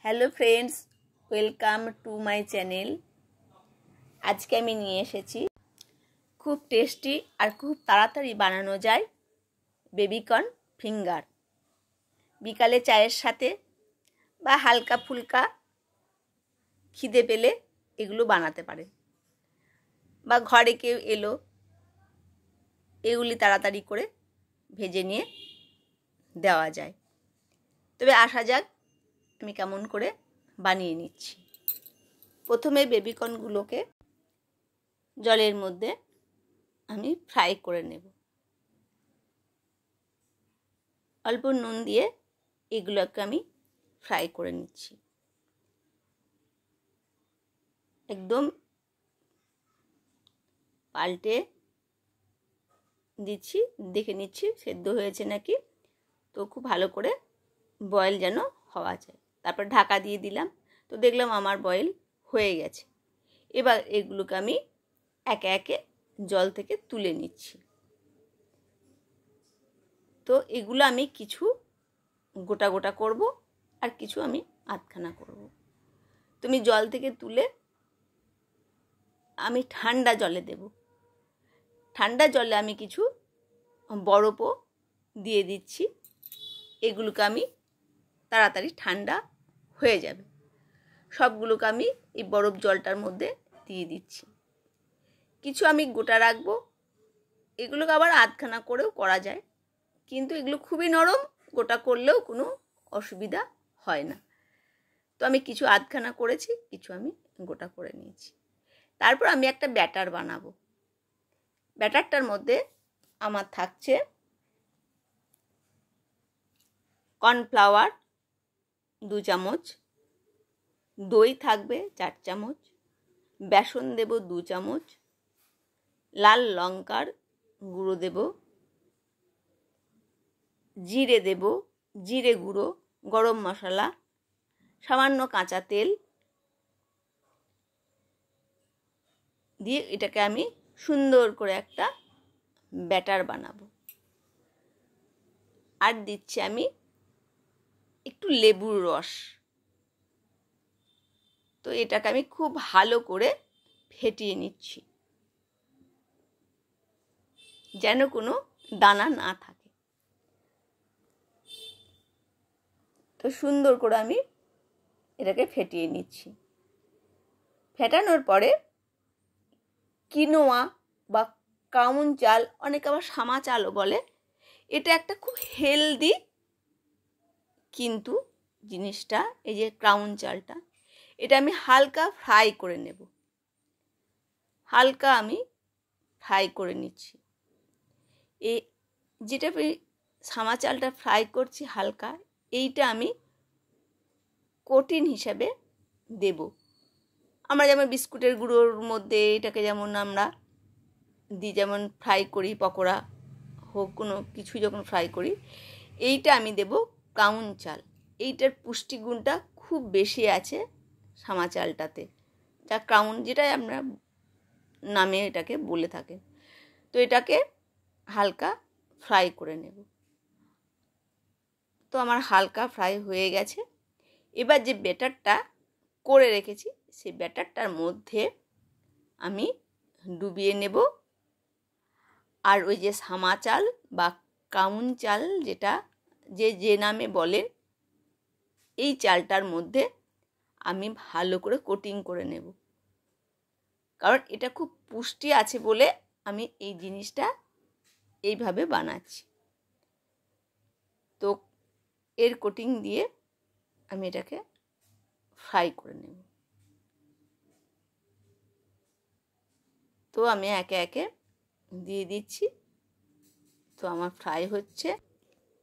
Hello friends, welcome to my channel. আজকে আমি নিয়ে এসেছি খুব টেস্টি আর খুব তাড়াতাড়ি বানানো যায় বেবিকর্ন ফিঙ্গার। বিকালে চায়ের সাথে বা হালকা ফুলকা খিদে পেলে এগুলো বানাতে পারেন, বা ঘরে কেউ এলো এগুলি তাড়াতাড়ি করে ভেজে নিয়ে দেওয়া যায়। তবে আসা যাক আমি কেমন করে বানিয়ে নিচ্ছি। প্রথমে বেবিকর্নগুলোকে জলের মধ্যে আমি ফ্রাই করে নেব। অল্প নুন দিয়ে এগুলোকে আমি ফ্রাই করে নিচ্ছি। একদম পাল্টে দিচ্ছি, দেখে নিচ্ছি সেদ্ধ হয়েছে নাকি। তো খুব ভালো করে বয়েল যেন হওয়া যায়। তারপর ঢাকা দিয়ে দিলাম, তো দেখলাম আমার বয়েল হয়ে গেছে। এবার এগুলোকে আমি একে একে জল থেকে তুলে নিচ্ছি। তো এগুলো আমি কিছু গোটা গোটা করব আর কিছু আমি আধখানা করব। তুমি জল থেকে তুলে আমি ঠান্ডা জলে দেব। ঠান্ডা জলে আমি কিছু বরফও দিয়ে দিচ্ছি। এগুলোকে আমি তাড়াতাড়ি ঠান্ডা হয়ে যাবে। সবগুলোকে আমি এই বরফ জলটার মধ্যে দিয়ে দিচ্ছি। কিছু আমি গোটা রাখবো, এগুলোকে আবার আধখানা করেও করা যায়, কিন্তু এগুলো খুবই নরম, গোটা করলেও কোনো অসুবিধা হয় না। তো আমি কিছু আধখানা করেছি, কিছু আমি গোটা করে নিয়েছি। তারপর আমি একটা ব্যাটার বানাবো। ব্যাটারটার মধ্যে আমার থাকছে কর্নফ্লাওয়ার 2 চামচ, দই থাকবে 4 চামচ, বেসন দেব 2 চামচ, লাল লঙ্কার গুঁড়ো দেব, জিরে দেব, জিরে গুঁড়ো, গরম মশলা, সামান্য কাঁচা তেল দিয়ে এটাকে আমি সুন্দর করে একটা ব্যাটার বানাবো। আর দিচ্ছি আমি একটু লেবুর রস। তো এটাকে আমি খুব ভালো করে ফেটিয়ে নিচ্ছি, যেন কোনো দানা না থাকে। তো সুন্দর করে আমি এটাকে ফেটিয়ে নিচ্ছি। ফেটানোর পরে কিনোয়া বা কাউন চাল, অনেকে আবার সামা চালও বলে, এটা একটা খুব হেলদি কিন্তু জিনিসটা। এই যে ক্রাউন চালটা, এটা আমি হালকা ফ্রাই করে নেব। হালকা আমি ফ্রাই করে নিচ্ছি। এই যেটা আমি সামা চালটা ফ্রাই করছি হালকা, এইটা আমি কোটিন হিসাবে দেব। আমরা যেমন বিস্কুটের গুঁড়োর মধ্যে এটাকে যেমন আমরা দিই, যেমন ফ্রাই করি, পকোড়া হোক কোনো কিছু যখন ফ্রাই করি, এইটা আমি দেব কাউন চাল। এইটার পুষ্টিগুণটা খুব বেশি আছে সামা চালটাতে, যা ক্রাউন যেটাই আমরা নামে এটাকে বলে থাকেন। তো এটাকে হালকা ফ্রাই করে নেব। তো আমার হালকা ফ্রাই হয়ে গেছে। এবার যে ব্যাটারটা করে রেখেছি সেই ব্যাটারটার মধ্যে আমি ডুবিয়ে নেব। আর ওই যে সামা চাল বা কাউন চাল, যেটা যে নামে বলেন, এই চালটার মধ্যে আমি ভালো করে কোটিং করে নেব। কারণ এটা খুব পুষ্টি আছে বলে আমি এই জিনিসটা এইভাবে বানাচ্ছি। তো এর কোটিং দিয়ে আমি এটাকে ফ্রাই করে নেব। তো আমি একে একে দিয়ে দিচ্ছি। তো আমার ফ্রাই হচ্ছে।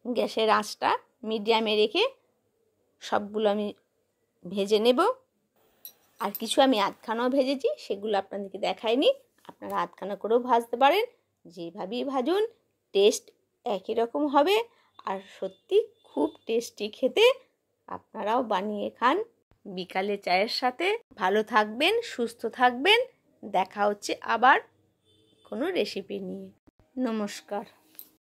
গ্যাসের আঁচটা মিডিয়ামে রেখে সবগুলো আমি ভেজে নেব। আর কিছু আমি আধখানাও ভেজেছি, সেগুলো আপনাদেরকে দেখাইনি। আপনারা আধখানা করেও ভাজতে পারেন, যেভাবেই ভাজুন টেস্ট একই রকম হবে। আর সত্যি খুব টেস্টি খেতে। আপনারাও বানিয়ে খান বিকালে চায়ের সাথে। ভালো থাকবেন, সুস্থ থাকবেন। দেখা হচ্ছে আবার কোনো রেসিপি নিয়ে। নমস্কার।